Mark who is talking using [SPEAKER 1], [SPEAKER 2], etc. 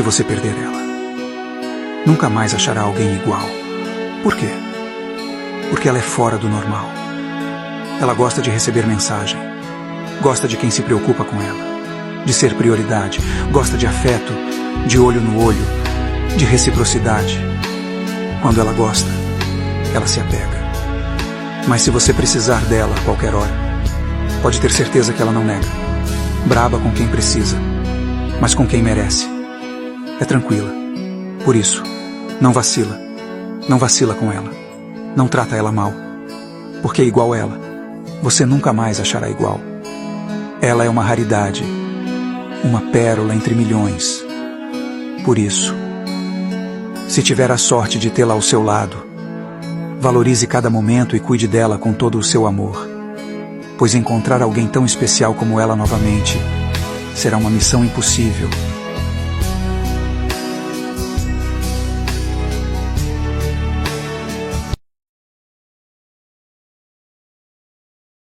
[SPEAKER 1] se você perder ela. Nunca mais achará alguém igual. Por quê? Porque ela é fora do normal. Ela gosta de receber mensagem. Gosta de quem se preocupa com ela. De ser prioridade. Gosta de afeto, de olho no olho, de reciprocidade. Quando ela gosta, ela se apega. Mas se você precisar dela a qualquer hora, pode ter certeza que ela não nega. Braba com quem precisa, mas com quem merece. É tranquila. Por isso, não vacila. Não vacila com ela. Não trata ela mal. Porque igual ela, você nunca mais achará igual. Ela é uma raridade. Uma pérola entre milhões. Por isso, se tiver a sorte de tê-la ao seu lado, valorize cada momento e cuide dela com todo o seu amor. Pois encontrar alguém tão especial como ela novamente será uma missão impossível.